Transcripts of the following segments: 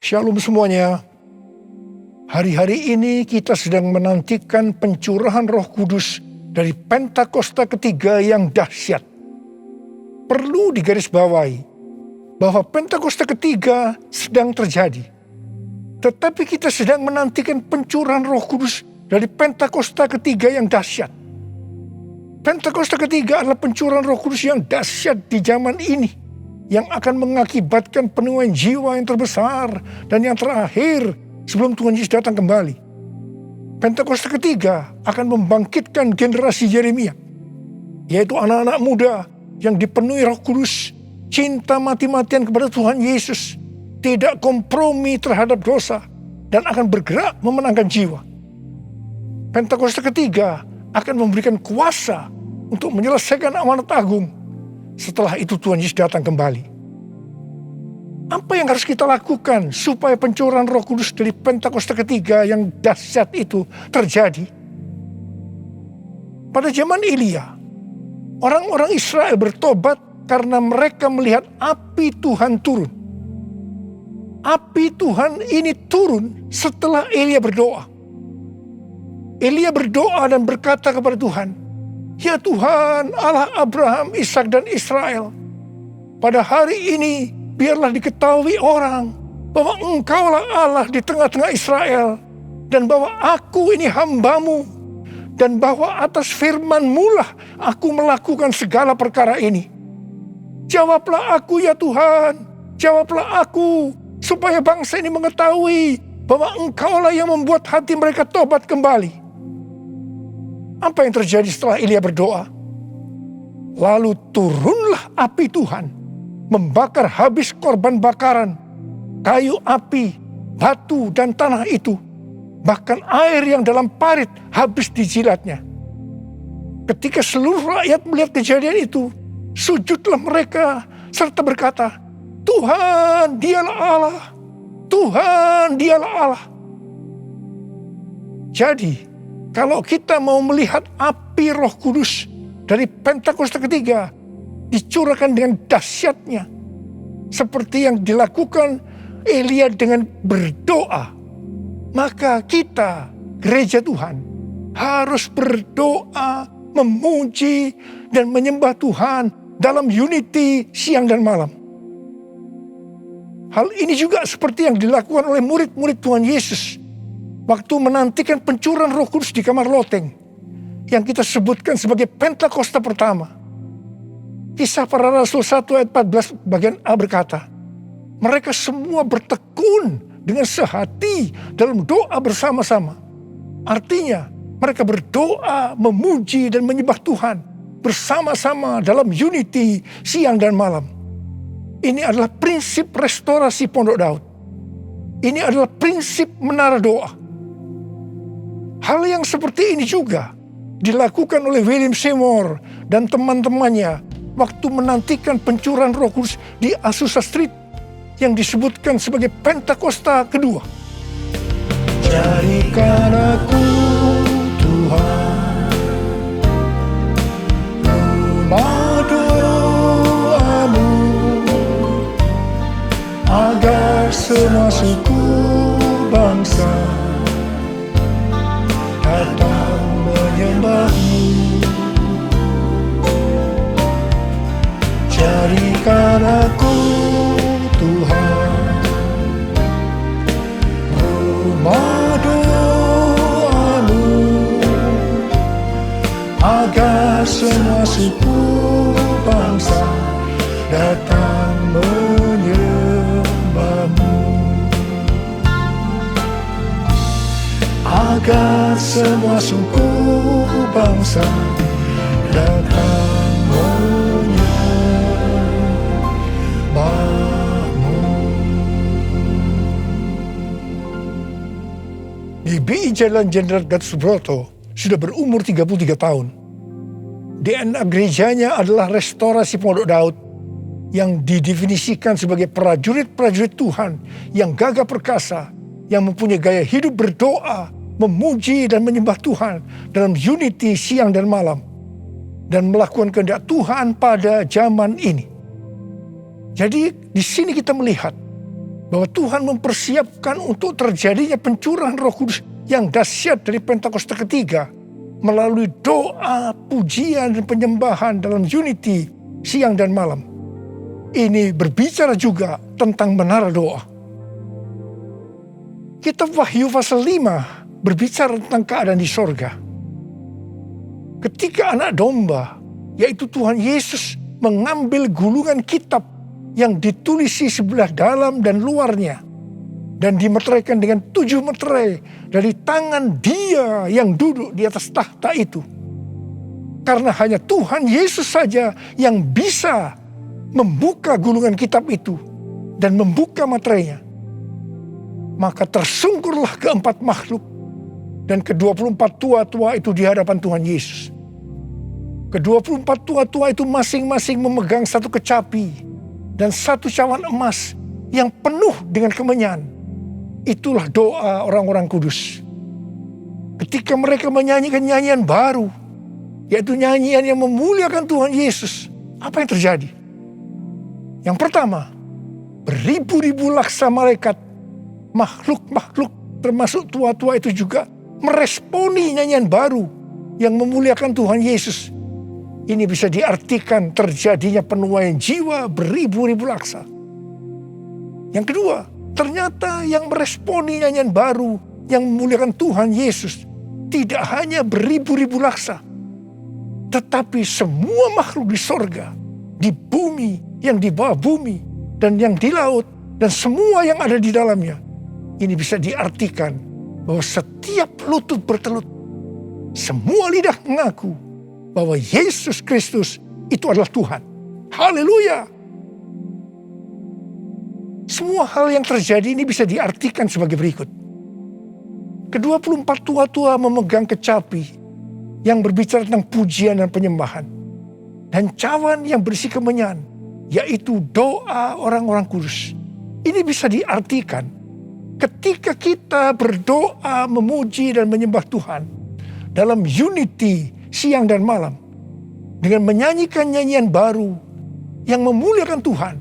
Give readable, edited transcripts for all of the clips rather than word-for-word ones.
Shalom semuanya. Hari-hari ini kita sedang menantikan pencurahan Roh Kudus dari Pentakosta ketiga yang dahsyat. Perlu digarisbawahi bahwa Pentakosta ketiga sedang terjadi. Tetapi kita sedang menantikan pencurahan Roh Kudus dari Pentakosta ketiga yang dahsyat. Pentakosta ketiga adalah pencurahan Roh Kudus yang dahsyat di zaman ini, yang akan mengakibatkan penuaian jiwa yang terbesar dan yang terakhir sebelum Tuhan Yesus datang kembali. Pentakosta ketiga akan membangkitkan generasi Yeremia, yaitu anak-anak muda yang dipenuhi Roh Kudus, cinta mati-matian kepada Tuhan Yesus, tidak kompromi terhadap dosa, dan akan bergerak memenangkan jiwa. Pentakosta ketiga akan memberikan kuasa untuk menyelesaikan amanat agung. Setelah itu Tuhan Yesus datang kembali. Apa yang harus kita lakukan supaya pencurahan Roh Kudus dari Pentakosta ketiga yang dahsyat itu terjadi? Pada zaman Elia, orang-orang Israel bertobat karena mereka melihat api Tuhan turun. Api Tuhan ini turun setelah Elia berdoa. Elia berdoa dan berkata kepada Tuhan, "Ya Tuhan, Allah Abraham, Ishak dan Israel, pada hari ini biarlah diketahui orang bahwa Engkaulah Allah di tengah-tengah Israel, dan bahwa aku ini hamba-Mu, dan bahwa atas firman-Mu lah aku melakukan segala perkara ini. Jawablah aku ya Tuhan, jawablah aku, supaya bangsa ini mengetahui bahwa Engkaulah yang membuat hati mereka tobat kembali." Apa yang terjadi setelah Elia berdoa? Lalu turunlah api Tuhan, membakar habis korban bakaran, kayu api, batu dan tanah itu. Bahkan air yang dalam parit habis dijilatnya. Ketika seluruh rakyat melihat kejadian itu, sujudlah mereka serta berkata, "Tuhan, Dialah Allah. Tuhan, Dialah Allah." Jadi, kalau kita mau melihat api Roh Kudus dari Pentakosta ketiga dicurahkan dengan dahsyatnya, seperti yang dilakukan Elia dengan berdoa, maka kita, gereja Tuhan, harus berdoa, memuji, dan menyembah Tuhan dalam unity siang dan malam. Hal ini juga seperti yang dilakukan oleh murid-murid Tuhan Yesus waktu menantikan pencurahan Roh Kudus di kamar loteng, yang kita sebutkan sebagai Pentakosta pertama. Kisah Para Rasul 1 ayat 14 bagian A berkata, mereka semua bertekun dengan sehati dalam doa bersama-sama. Artinya mereka berdoa, memuji dan menyembah Tuhan bersama-sama dalam unity siang dan malam. Ini adalah prinsip restorasi Pondok Daud. Ini adalah prinsip menara doa. Hal yang seperti ini juga dilakukan oleh William Seymour dan teman-temannya waktu menantikan pencurahan Roh Kudus di Azusa Street yang disebutkan sebagai Pentakosta kedua. Jadikan aku Tuhan, rumah doamu, agar semua suku bangsa datang menyembah-Mu. Jadikan aku Tuhan, rumah doamu, agar semua suku bangsa datang menyembah-Mu. Agar semua suku bangsa datang menyembah-Mu. GBI Jalan Jenderal Gatot Subroto sudah berumur 33 tahun. DNA gerejanya adalah restorasi Pondok Daud yang didefinisikan sebagai prajurit-prajurit Tuhan yang gagah perkasa, yang mempunyai gaya hidup berdoa, memuji dan menyembah Tuhan dalam unity siang dan malam, dan melakukan kehendak Tuhan pada zaman ini. Jadi di sini kita melihat bahwa Tuhan mempersiapkan untuk terjadinya pencurahan Roh Kudus yang dahsyat dari Pentakosta ketiga melalui doa, pujian, dan penyembahan dalam unity siang dan malam. Ini berbicara juga tentang menara doa. Kitab Wahyu pasal 5 berbicara tentang keadaan di sorga. Ketika anak domba, yaitu Tuhan Yesus, mengambil gulungan kitab yang ditulisi sebelah dalam dan luarnya, dan dimeteraikan dengan 7 meterai dari tangan Dia yang duduk di atas tahta itu. Karena hanya Tuhan Yesus saja yang bisa membuka gulungan kitab itu dan membuka materainya. Maka tersungkurlah keempat makhluk dan ke-24 tua-tua itu di hadapan Tuhan Yesus. Ke-24 tua-tua itu masing-masing memegang satu kecapi dan satu cawan emas yang penuh dengan kemenyan. Itulah doa orang-orang kudus. Ketika mereka menyanyikan nyanyian baru, yaitu nyanyian yang memuliakan Tuhan Yesus, apa yang terjadi? Yang pertama, beribu-ribu laksa malaikat, makhluk-makhluk termasuk tua-tua itu juga meresponi nyanyian baru yang memuliakan Tuhan Yesus. Ini bisa diartikan terjadinya penuaian jiwa beribu-ribu laksa. Yang kedua, ternyata yang meresponi nyanyian baru yang memuliakan Tuhan Yesus tidak hanya beribu-ribu laksa, tetapi semua makhluk di sorga, di bumi, yang di bawah bumi, dan yang di laut, dan semua yang ada di dalamnya. Ini bisa diartikan bahwa setiap lutut bertelut, semua lidah mengaku bahwa Yesus Kristus itu adalah Tuhan. Haleluya! Semua hal yang terjadi ini bisa diartikan sebagai berikut. Ke-24 tua-tua memegang kecapi yang berbicara tentang pujian dan penyembahan. Dan cawan yang berisi kemenyan, yaitu doa orang-orang kudus. Ini bisa diartikan ketika kita berdoa, memuji dan menyembah Tuhan dalam unity siang dan malam, dengan menyanyikan nyanyian baru yang memuliakan Tuhan,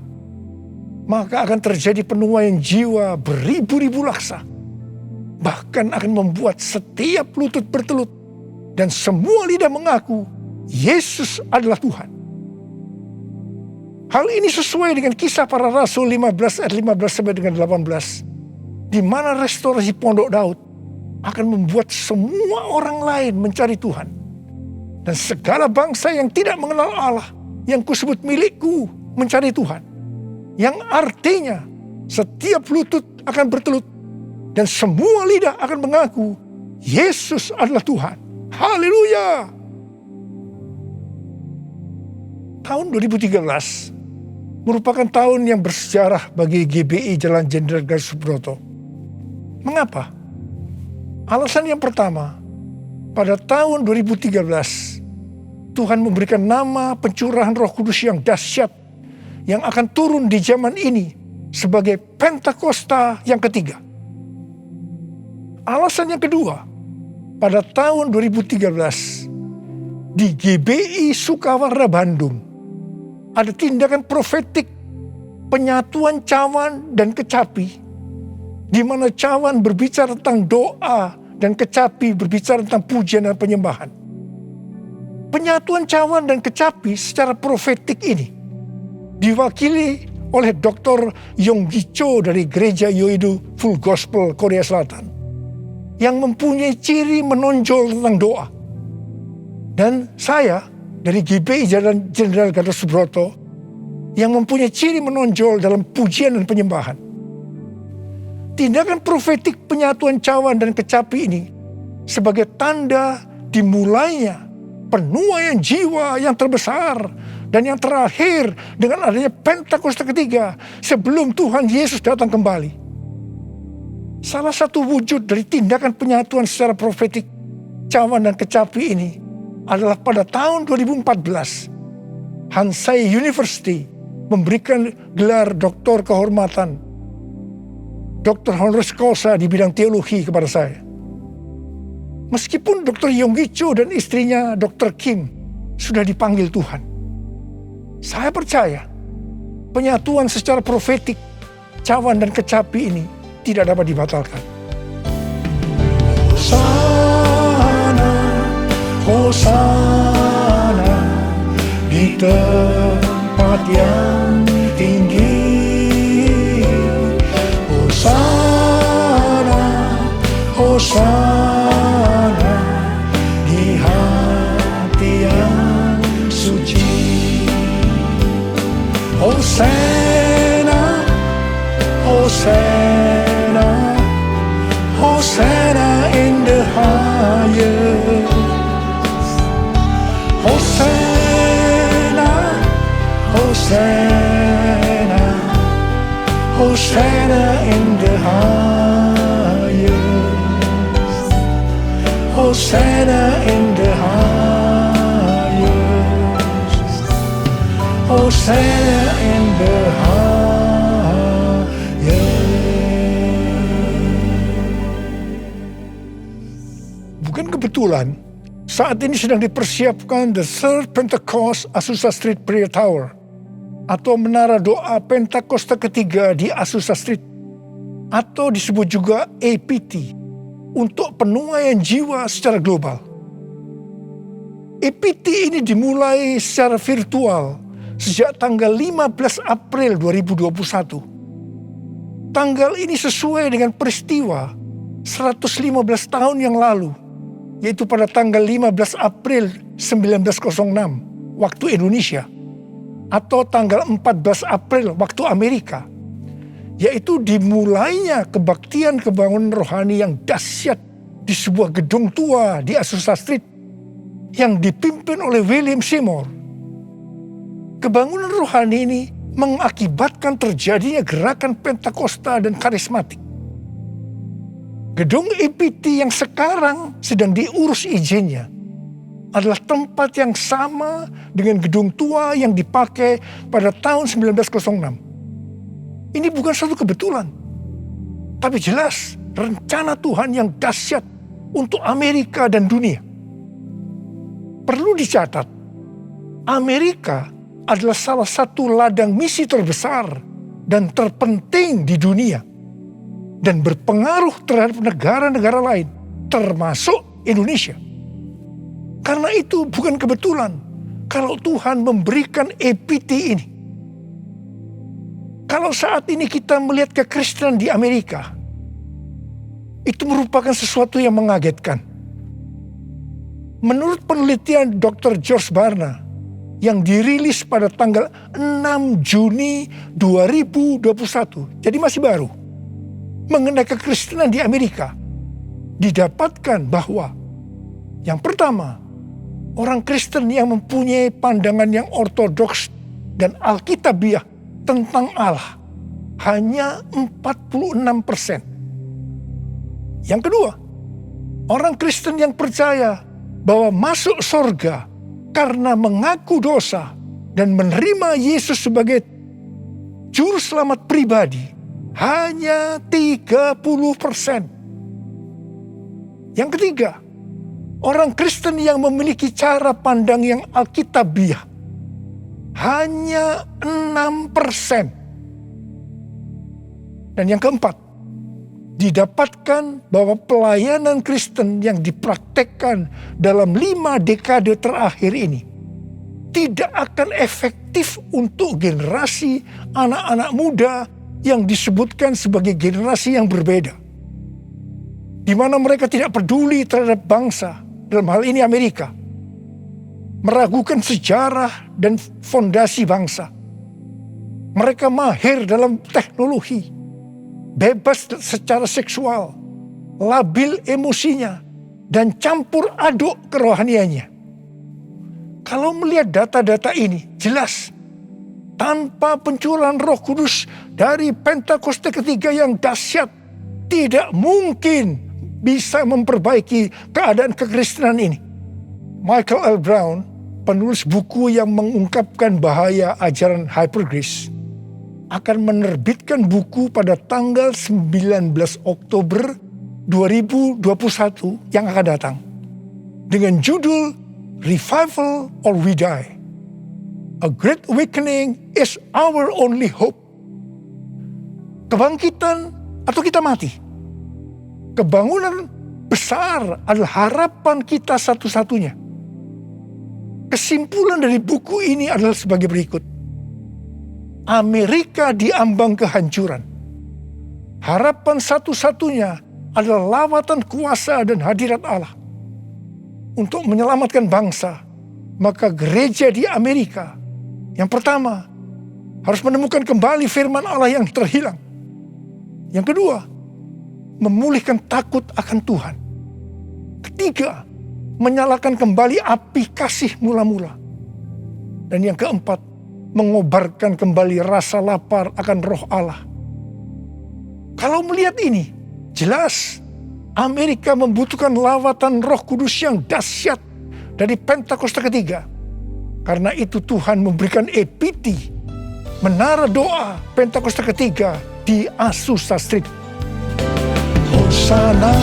maka akan terjadi penuaian jiwa beribu-ribu laksa. Bahkan akan membuat setiap lutut bertelut dan semua lidah mengaku Yesus adalah Tuhan. Hal ini sesuai dengan Kisah Para Rasul 15 ayat 15 sampai dengan 18. Di mana restorasi Pondok Daud akan membuat semua orang lain mencari Tuhan. Dan segala bangsa yang tidak mengenal Allah, yang kusebut milikku, mencari Tuhan. Yang artinya setiap lutut akan bertelut dan semua lidah akan mengaku Yesus adalah Tuhan. Haleluya! Tahun 2013 merupakan tahun yang bersejarah bagi GBI Jalan Jenderal Gatot Subroto. Mengapa? Alasan yang pertama, pada tahun 2013 Tuhan memberikan nama pencurahan Roh Kudus yang dahsyat yang akan turun di zaman ini sebagai Pentakosta yang ketiga. Alasan yang kedua, pada tahun 2013 di GBI Sukawarna Bandung ada tindakan profetik penyatuan cawan dan kecapi, di mana cawan berbicara tentang doa dan kecapi berbicara tentang pujian dan penyembahan. Penyatuan cawan dan kecapi secara profetik ini diwakili oleh Dr. Yonggi Cho dari Gereja Yoido Full Gospel Korea Selatan yang mempunyai ciri menonjol tentang doa. Dan saya dari GBI Jalan Jenderal Gatot Subroto yang mempunyai ciri menonjol dalam pujian dan penyembahan. Tindakan profetik penyatuan cawan dan kecapi ini sebagai tanda dimulainya penuaian jiwa yang terbesar dan yang terakhir dengan adanya Pentakosta ketiga sebelum Tuhan Yesus datang kembali. Salah satu wujud dari tindakan penyatuan secara profetik cawan dan kecapi ini adalah pada tahun 2014 Hansai University memberikan gelar doktor kehormatan, doktor honoris causa di bidang teologi kepada saya. Meskipun Dr. Yonggi Cho dan istrinya Dr. Kim sudah dipanggil Tuhan, saya percaya penyatuan secara profetik kekacauan dan kecapi ini tidak dapat dibatalkan. Hosana, Hosana di tempat yang tinggi. Hosana, Hosana di hati yang suci. Hosana, Hosana, Hosana in the highest. Hosana, Hosana, Hosana in the highest. Hosana in the highest. Hosana in the highest. Bukan kebetulan saat ini sedang dipersiapkan The Third Pentecost Azusa Street Prayer Tower atau Menara Doa Pentakosta ketiga di Azusa Street, atau disebut juga APT, untuk penuaian jiwa secara global. APT ini dimulai secara virtual sejak tanggal 15 April 2021. Tanggal ini sesuai dengan peristiwa 115 tahun yang lalu, yaitu pada tanggal 15 April 1906 waktu Indonesia, atau tanggal 14 April waktu Amerika, yaitu dimulainya kebaktian kebangunan rohani yang dahsyat di sebuah gedung tua di Azusa Street yang dipimpin oleh William Seymour. Kebangunan rohani ini mengakibatkan terjadinya gerakan Pentakosta dan karismatik. Gedung APT yang sekarang sedang diurus izinnya adalah tempat yang sama dengan gedung tua yang dipakai pada tahun 1906. Ini bukan suatu kebetulan, tapi jelas rencana Tuhan yang dahsyat untuk Amerika dan dunia. Perlu dicatat, Amerika adalah salah satu ladang misi terbesar dan terpenting di dunia, dan berpengaruh terhadap negara-negara lain, termasuk Indonesia. Karena itu bukan kebetulan kalau Tuhan memberikan APT ini. Kalau saat ini kita melihat kekristenan di Amerika, itu merupakan sesuatu yang mengagetkan. Menurut penelitian Dr. George Barna yang dirilis pada tanggal 6 Juni 2021, jadi masih baru, mengenai kekristenan di Amerika, didapatkan bahwa yang pertama, orang Kristen yang mempunyai pandangan yang ortodoks dan alkitabiah tentang Allah hanya 46%. Yang kedua, orang Kristen yang percaya bahwa masuk surga karena mengaku dosa dan menerima Yesus sebagai juru selamat pribadi hanya 30%. Yang ketiga, orang Kristen yang memiliki cara pandang yang alkitabiah hanya 6%. Dan yang keempat, didapatkan bahwa pelayanan Kristen yang dipraktekkan dalam 5 dekade terakhir ini tidak akan efektif untuk generasi anak-anak muda yang disebutkan sebagai generasi yang berbeda, di mana mereka tidak peduli terhadap bangsa, dalam hal ini Amerika, meragukan sejarah dan fondasi bangsa. Mereka mahir dalam teknologi, bebas secara seksual, labil emosinya, dan campur aduk kerohaniannya. Kalau melihat data-data ini, jelas tanpa pencurahan Roh Kudus dari Pentakosta ketiga yang dahsyat, tidak mungkin bisa memperbaiki keadaan kekristenan ini. Michael L. Brown, penulis buku yang mengungkapkan bahaya ajaran hypergrace, akan menerbitkan buku pada tanggal 19 Oktober 2021 yang akan datang dengan judul Revival or We Die. A Great Awakening is Our Only Hope. kebangkitan atau kita mati. Kebangunan besar adalah harapan kita satu-satunya. Kesimpulan dari buku ini adalah sebagai berikut. Amerika diambang kehancuran. Harapan satu-satunya adalah lawatan kuasa dan hadirat Allah. Untuk menyelamatkan bangsa, maka gereja di Amerika yang pertama harus menemukan kembali firman Allah yang terhilang. Yang kedua, memulihkan takut akan Tuhan. Ketiga, menyalakan kembali api kasih mula-mula. Dan yang keempat, mengobarkan kembali rasa lapar akan roh Allah. Kalau melihat ini, jelas Amerika membutuhkan lawatan Roh Kudus yang dahsyat dari Pentakosta ketiga. Karena itu Tuhan memberikan epiti, menara doa Pentakosta ketiga di Azusa Street. Hosana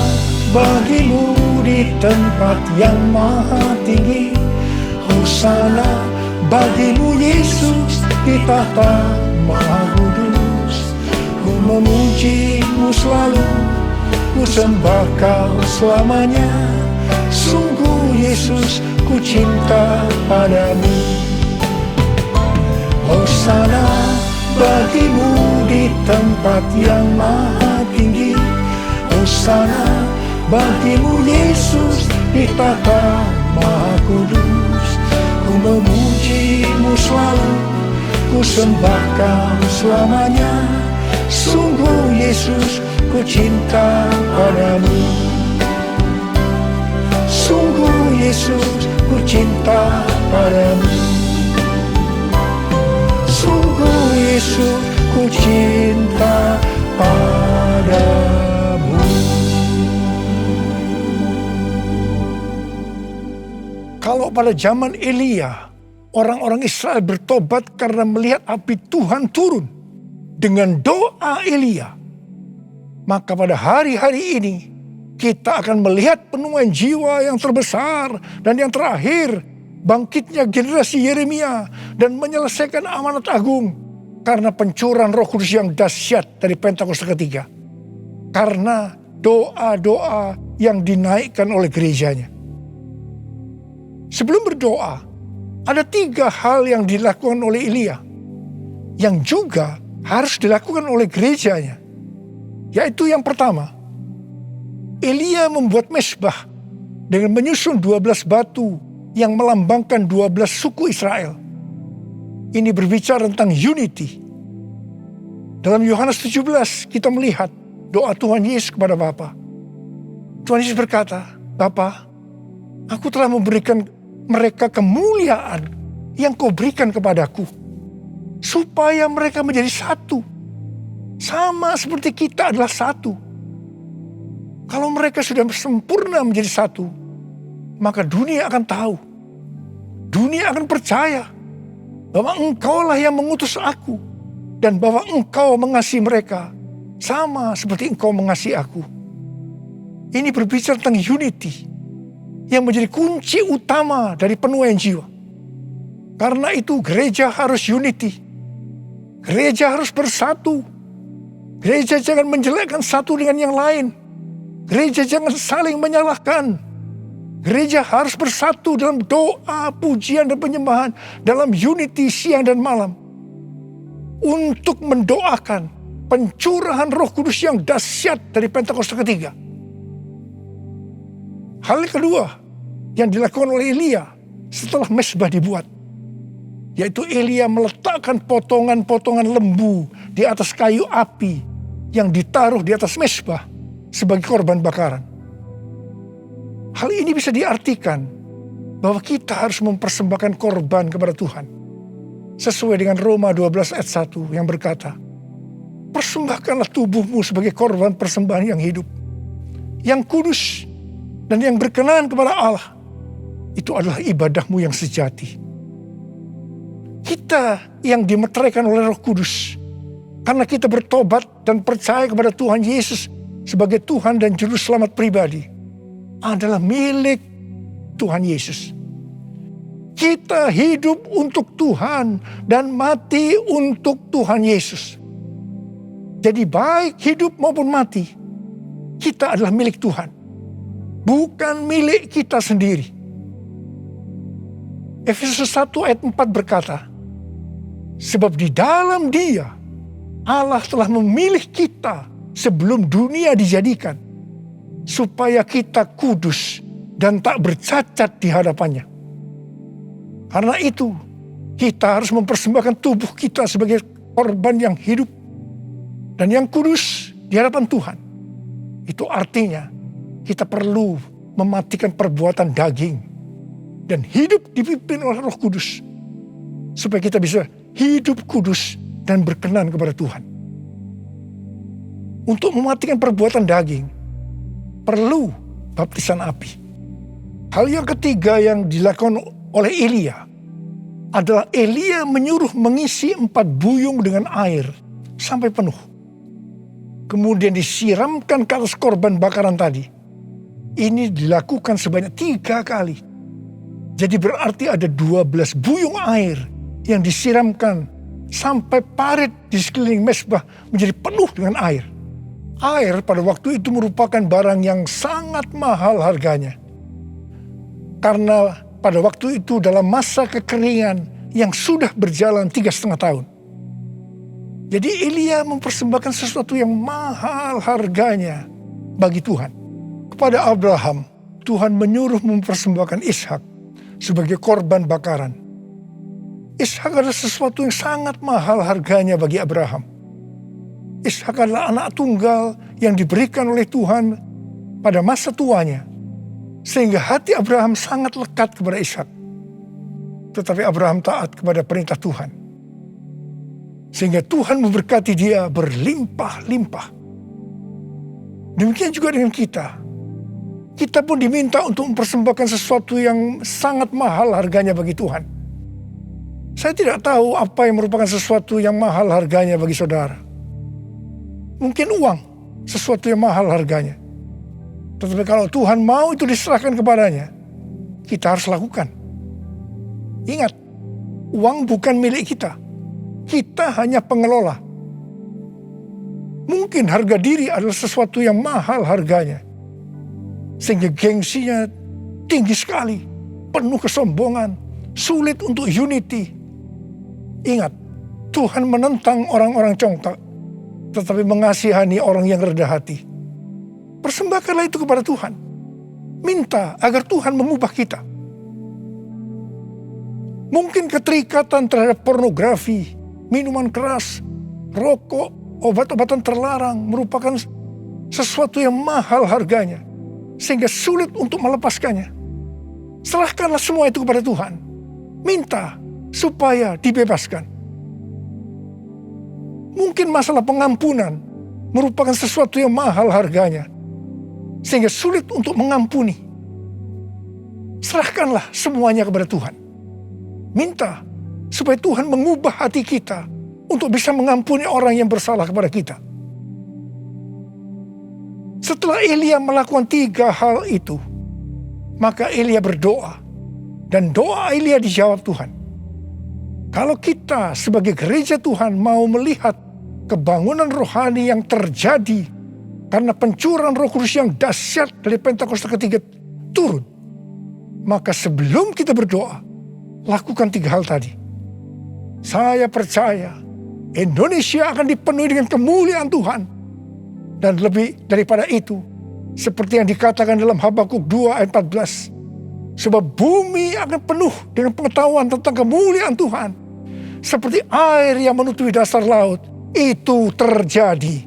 bagimu di tempat yang maha tinggi. Hosana bagimu Yesus di tahta maha kudus. Ku memujimu selalu, ku sembah kau selamanya. Sungguh Yesus ku cinta padamu. Hosana bagimu di tempat yang maha tinggi. Hosana bagimu Yesus di tahta maha kudus. Ku memujimu selalu, ku sembah kau selamanya. Sungguh Yesus ku cinta padamu. Sungguh Yesus ku cinta padamu. Sungguh Yesus ku cinta padamu. Kalau pada zaman Elia, orang-orang Israel bertobat karena melihat api Tuhan turun dengan doa Elia, maka pada hari-hari ini kita akan melihat penuaian jiwa yang terbesar dan yang terakhir, bangkitnya generasi Yeremia dan menyelesaikan amanat agung karena pencurahan Roh Kudus yang dahsyat dari Pentakosta ketiga. Karena doa-doa yang dinaikkan oleh gerejanya. Sebelum berdoa, ada 3 hal yang dilakukan oleh Elia yang juga harus dilakukan oleh gerejanya. Yaitu yang pertama, Elia membuat mezbah dengan menyusun 12 batu yang melambangkan 12 suku Israel. Ini berbicara tentang unity. Dalam Yohanes 17 kita melihat doa Tuhan Yesus kepada Bapa. Tuhan Yesus berkata, Bapa, aku telah memberikan mereka kemuliaan yang kau berikan kepadaku, supaya mereka menjadi satu. Sama seperti kita adalah satu. Kalau mereka sudah sempurna menjadi satu, maka dunia akan tahu. Dunia akan percaya bahwa engkaulah yang mengutus aku. Dan bahwa engkau mengasihi mereka sama seperti engkau mengasihi aku. Ini berbicara tentang unity yang menjadi kunci utama dari penuaian jiwa. Karena itu gereja harus unity. Gereja harus bersatu. Gereja jangan menjelekkan satu dengan yang lain. Gereja jangan saling menyalahkan. Gereja harus bersatu dalam doa, pujian, dan penyembahan. Dalam unity siang dan malam. Untuk mendoakan pencurahan Roh Kudus yang dahsyat dari Pentakosta ketiga. Hal kedua yang dilakukan oleh Elia setelah mezbah dibuat, yaitu Elia meletakkan potongan-potongan lembu di atas kayu api yang ditaruh di atas mezbah sebagai korban bakaran. Hal ini bisa diartikan bahwa kita harus mempersembahkan korban kepada Tuhan. Sesuai dengan Roma 12 ayat 1 yang berkata, persembahkanlah tubuhmu sebagai korban persembahan yang hidup, yang kudus, dan yang berkenan kepada Allah. Itu adalah ibadahmu yang sejati. Kita yang dimeteraikan oleh Roh Kudus, karena kita bertobat dan percaya kepada Tuhan Yesus sebagai Tuhan dan Juru Selamat pribadi, adalah milik Tuhan Yesus. Kita hidup untuk Tuhan dan mati untuk Tuhan Yesus. Jadi baik hidup maupun mati, kita adalah milik Tuhan. Bukan milik kita sendiri. Efesus 1 ayat 4 berkata, sebab di dalam Dia, Allah telah memilih kita sebelum dunia dijadikan, supaya kita kudus dan tak bercacat di hadapannya. Karena itu, kita harus mempersembahkan tubuh kita sebagai korban yang hidup dan yang kudus di hadapan Tuhan. Itu artinya kita perlu mematikan perbuatan daging dan hidup dipimpin oleh Roh Kudus, supaya kita bisa hidup kudus dan berkenan kepada Tuhan. Untuk mematikan perbuatan daging, perlu baptisan api. Hal yang ketiga yang dilakukan oleh Elia adalah Elia menyuruh mengisi 4 buyung dengan air sampai penuh. Kemudian disiramkan ke atas korban bakaran tadi. Ini dilakukan sebanyak 3 kali. Jadi berarti ada 12 buyung air yang disiramkan sampai parit di sekeliling mezbah menjadi penuh dengan air. Air pada waktu itu merupakan barang yang sangat mahal harganya. Karena pada waktu itu dalam masa kekeringan yang sudah berjalan 3,5 tahun. Jadi Elia mempersembahkan sesuatu yang mahal harganya bagi Tuhan. Kepada Abraham, Tuhan menyuruh mempersembahkan Ishak sebagai korban bakaran. Ishak adalah sesuatu yang sangat mahal harganya bagi Abraham. Ishak adalah anak tunggal yang diberikan oleh Tuhan pada masa tuanya, sehingga hati Abraham sangat lekat kepada Ishak. Tetapi Abraham taat kepada perintah Tuhan, sehingga Tuhan memberkati dia berlimpah-limpah. Demikian juga dengan kita. Kita pun diminta untuk mempersembahkan sesuatu yang sangat mahal harganya bagi Tuhan. Saya tidak tahu apa yang merupakan sesuatu yang mahal harganya bagi saudara. Mungkin uang, sesuatu yang mahal harganya. Tetapi kalau Tuhan mau itu diserahkan kepadanya, kita harus lakukan. Ingat, uang bukan milik kita. Kita hanya pengelola. Mungkin harga diri adalah sesuatu yang mahal harganya, sehingga gengsinya tinggi sekali, penuh kesombongan, sulit untuk unity. Ingat, Tuhan menentang orang-orang congkak, tetapi mengasihani orang yang rendah hati. Persembahkanlah itu kepada Tuhan. Minta agar Tuhan mengubah kita. Mungkin keterikatan terhadap pornografi, minuman keras, rokok, obat-obatan terlarang merupakan sesuatu yang mahal harganya, sehingga sulit untuk melepaskannya. Serahkanlah semua itu kepada Tuhan. Minta supaya dibebaskan. Mungkin masalah pengampunan merupakan sesuatu yang mahal harganya, sehingga sulit untuk mengampuni. Serahkanlah semuanya kepada Tuhan. Minta supaya Tuhan mengubah hati kita untuk bisa mengampuni orang yang bersalah kepada kita. Setelah Elia melakukan 3 hal itu, maka Elia berdoa, dan doa Elia dijawab Tuhan. Kalau kita sebagai gereja Tuhan mau melihat kebangunan rohani yang terjadi karena pencurahan Roh Kudus yang dahsyat dari Pentakosta ketiga turun, maka sebelum kita berdoa, lakukan 3 hal tadi. Saya percaya Indonesia akan dipenuhi dengan kemuliaan Tuhan. Dan lebih daripada itu, seperti yang dikatakan dalam Habakuk 2 ayat 14. Sebab bumi akan penuh dengan pengetahuan tentang kemuliaan Tuhan. Seperti air yang menutupi dasar laut, itu terjadi.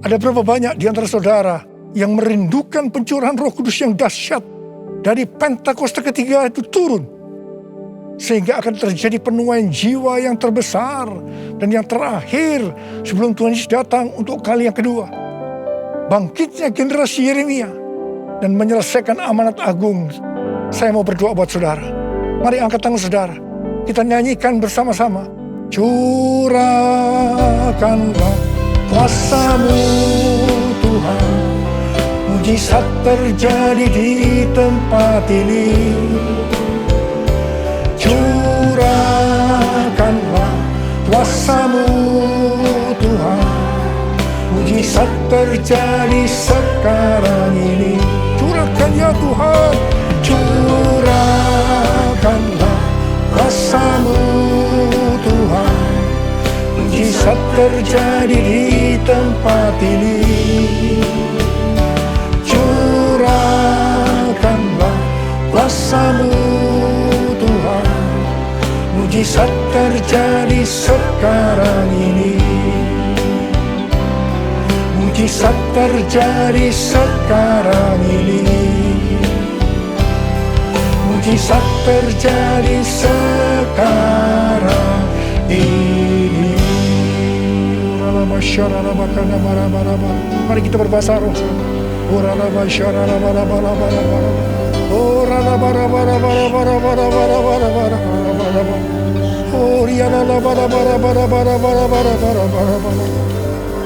Ada berapa banyak di antara saudara yang merindukan pencurahan Roh Kudus yang dahsyat dari Pentakosta ketiga itu turun, sehingga akan terjadi penuaian jiwa yang terbesar dan yang terakhir sebelum Tuhan Yesus datang untuk kali yang kedua. Bangkitnya generasi Yeremia dan menyelesaikan amanat agung. Saya mau berdoa buat saudara. Mari angkat tangan saudara. Kita nyanyikan bersama-sama. Curahkanlah kuasa-Mu Tuhan, mujizat terjadi di tempat ini. Curahkanlah kuasa-Mu Tuhan, terjadi sekarang ini. Curahkan ya Tuhan, curahkanlah kuasa-Mu Tuhan. Mujizat terjadi di tempat ini. Curahkanlah kuasa-Mu Tuhan. Mujizat terjadi sekarang ini. Mujizat terjadi sekarang ini. Mujizat terjadi sekarang ini. Mari kita berbahasa roh.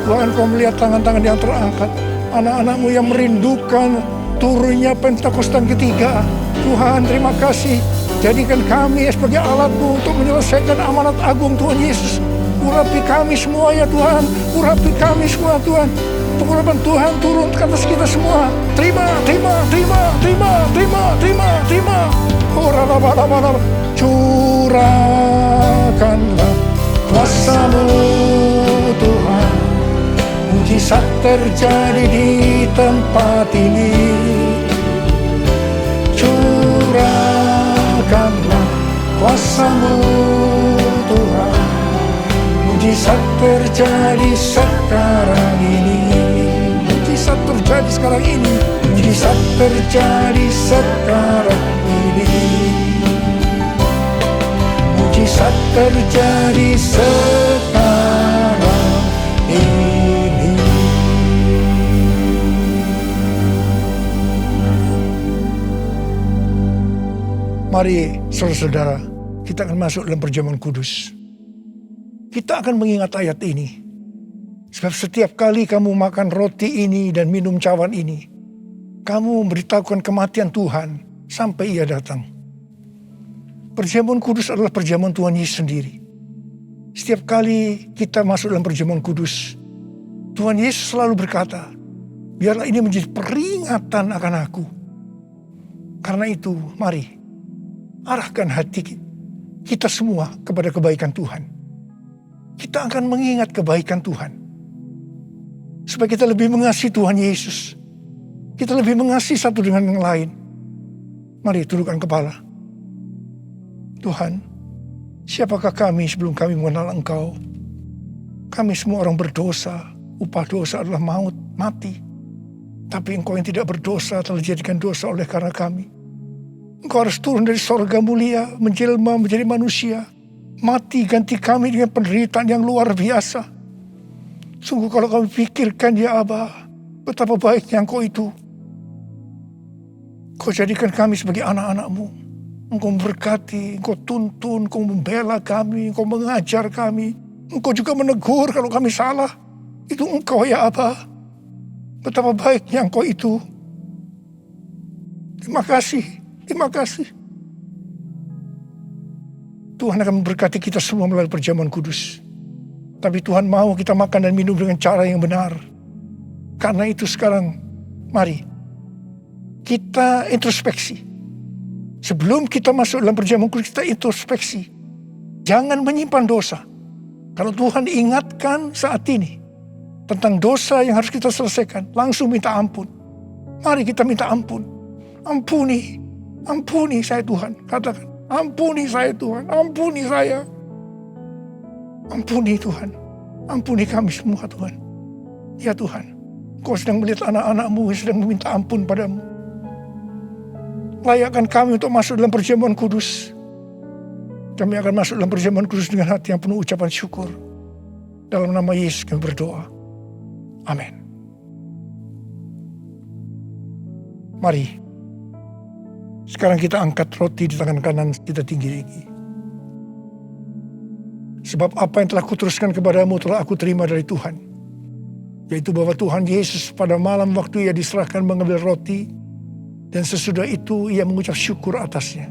Tuhan, Kau melihat tangan-tangan yang terangkat, anak-anak-Mu yang merindukan turunnya Pentakosta ketiga. Tuhan, terima kasih. Jadikan kami sebagai alat-Mu untuk menyelesaikan amanat agung Tuhan Yesus. Urapi kami semua ya Tuhan. Urapi kami semua Tuhan. Pengurapan Tuhan turun ke atas kita semua. Terima. Curahkanlah kuasa-Mu Tuhan. Mujizat terjadi di tempat ini. Curahkanlah kuasa-Mu Tuhan. Mujizat terjadi sekarang ini. Mujizat terjadi sekarang ini. Mujizat terjadi sekarang ini. Mujizat terjadi sekarang ini. Mari saudara-saudara, kita akan masuk dalam perjamuan kudus. Kita akan mengingat ayat ini. Sebab setiap kali kamu makan roti ini dan minum cawan ini, kamu memberitahukan kematian Tuhan sampai Ia datang. Perjamuan kudus adalah perjamuan Tuhan Yesus sendiri. Setiap kali kita masuk dalam perjamuan kudus, Tuhan Yesus selalu berkata, biarlah ini menjadi peringatan akan aku. Karena itu, mari arahkan hati kita semua kepada kebaikan Tuhan. Kita akan mengingat kebaikan Tuhan. Supaya kita lebih mengasihi Tuhan Yesus. Kita lebih mengasihi satu dengan yang lain. Mari tundukkan kepala. Tuhan, siapakah kami sebelum kami mengenal Engkau? Kami semua orang berdosa. Upah dosa adalah maut, mati. Tapi Engkau yang tidak berdosa telah dijadikan dosa oleh karena kami. Engkau harus turun dari sorga mulia, menjelma menjadi manusia. Mati ganti kami dengan penderitaan yang luar biasa. Sungguh kalau kami pikirkan ya Aba, betapa baiknya Engkau itu. Kau jadikan kami sebagai anak-anak-Mu. Engkau memberkati, Engkau tuntun, Engkau membela kami, Engkau mengajar kami. Engkau juga menegur kalau kami salah. Itu Engkau ya Aba. Betapa baiknya Engkau itu. Terima kasih. Tuhan akan memberkati kita semua melalui perjamuan kudus. Tapi Tuhan mau kita makan dan minum dengan cara yang benar. Karena itu sekarang, mari kita introspeksi. Sebelum kita masuk dalam perjamuan kudus, kita introspeksi. Jangan menyimpan dosa. Kalau Tuhan ingatkan saat ini tentang dosa yang harus kita selesaikan, langsung minta ampun. Mari kita minta ampun. Ampuni saya Tuhan. Katakan, ampuni saya Tuhan, ampuni saya. Ampuni Tuhan, ampuni kami semua Tuhan. Ya Tuhan, Kau sedang melihat anak-anak-Mu yang sedang meminta ampun padamu. Layakkan kami untuk masuk dalam perjamuan kudus. Kami akan masuk dalam perjamuan kudus dengan hati yang penuh ucapan syukur. Dalam nama Yesus kami berdoa. Amin. Mari. Sekarang kita angkat roti di tangan kanan kita tinggi-tinggi. Sebab apa yang telah kuteruskan kepadamu telah aku terima dari Tuhan. Yaitu bahwa Tuhan Yesus pada malam waktu Ia diserahkan mengambil roti. Dan sesudah itu Ia mengucap syukur atasnya.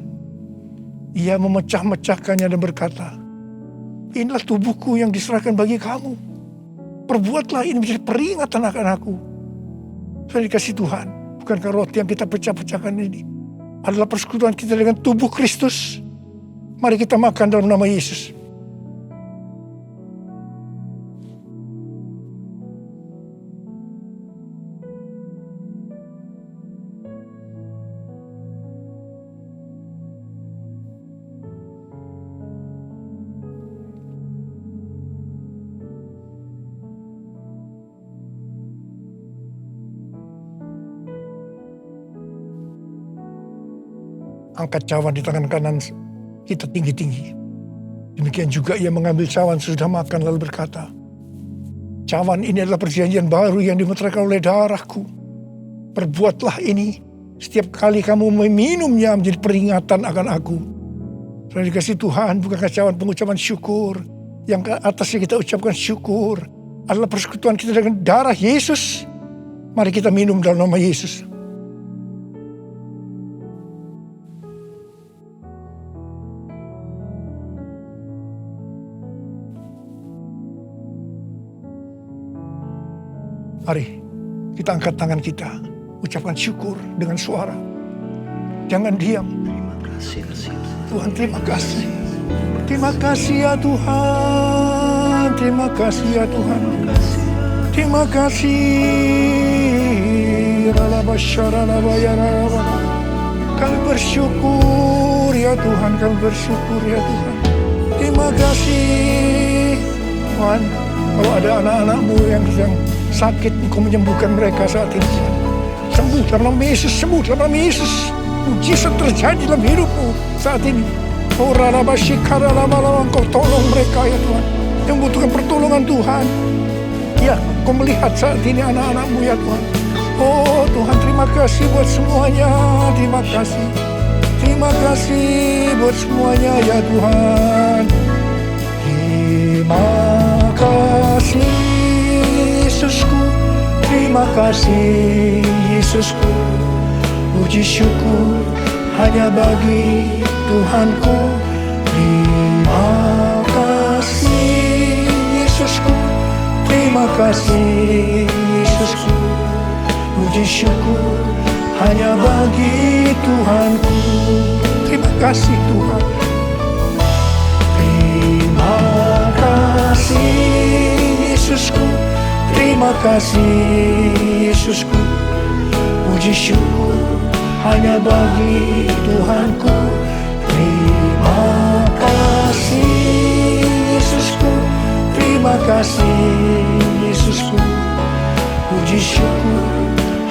Ia memecah-mecahkannya dan berkata, inilah tubuhku yang diserahkan bagi kamu. Perbuatlah ini menjadi peringatan akan aku. Sudah dikasih Tuhan. Bukankah roti yang kita pecah-pecahkan ini adalah persekutuan kita dengan tubuh Kristus? Mari kita makan dalam nama Yesus. Angkat cawan di tangan kanan kita tinggi-tinggi. Demikian juga ia mengambil cawan sesudah makan lalu berkata, cawan ini adalah perjanjian baru yang dimeteraikan oleh darahku. Perbuatlah ini setiap kali kamu meminumnya menjadi peringatan akan aku. Sudah dikasih Tuhan, bukankah cawan pengucapan syukur? Yang ke atasnya kita ucapkan syukur adalah persekutuan kita dengan darah Yesus. Mari kita minum dalam nama Yesus. Mari kita angkat tangan kita, ucapkan syukur dengan suara. Jangan diam. Terima kasih Tuhan, terima kasih. Terima kasih ya Tuhan. Terima kasih ya Tuhan. Terima kasih. Kami bersyukur ya Tuhan. Kami bersyukur ya Tuhan. Terima kasih Tuhan. Kalau ada anak-anakmu yang sedang sakit, Engkau menyembuhkan mereka saat ini. Sembuh dalam nama Yesus, sembuh dalam nama Yesus. Mujizat terjadi dalam hidupmu saat ini. Engkau tolong mereka ya Tuhan, yang membutuhkan pertolongan Tuhan. Ya, Engkau melihat saat ini anak-anakmu ya Tuhan. Oh Tuhan, terima kasih buat semuanya. Terima kasih. Terima kasih buat semuanya ya Tuhan. Terima kasih Yesusku, terima kasih Yesusku. Puji syukur hanya bagi Tuhanku. Terima kasih Yesusku, terima kasih Yesusku. Puji syukur hanya bagi Tuhanku. Terima kasih Tuhan. Terima kasih Yesusku, terima kasih Yesusku. Puji syukur hanya bagi Tuhanku. Terima kasih Yesusku, terima kasih Yesusku. Puji syukur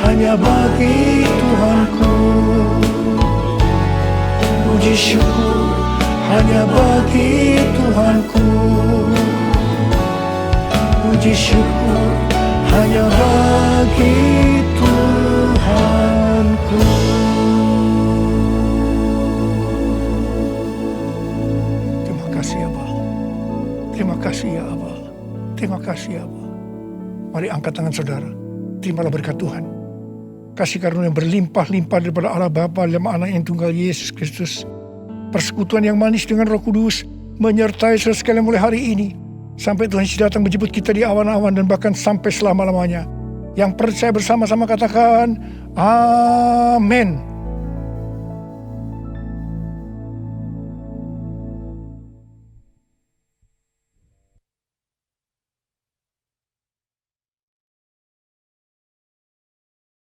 hanya bagi Tuhanku. Puji syukur hanya bagi Tuhanku. Puji syukur hanya bagi Tuhanku. Terima kasih ya Bapa. Terima kasih ya Aba. Terima kasih ya Aba. Mari angkat tangan saudara. Terimalah berkat Tuhan. Kasih karunia yang berlimpah-limpah daripada Allah Bapa dalam Anak yang tunggal Yesus Kristus. Persekutuan yang manis dengan Roh Kudus menyertai saudara sekalian mulai hari ini sampai Tuhan Yesus datang menjemput kita di awan-awan dan bahkan sampai selama-lamanya. Yang percaya bersama-sama katakan amin.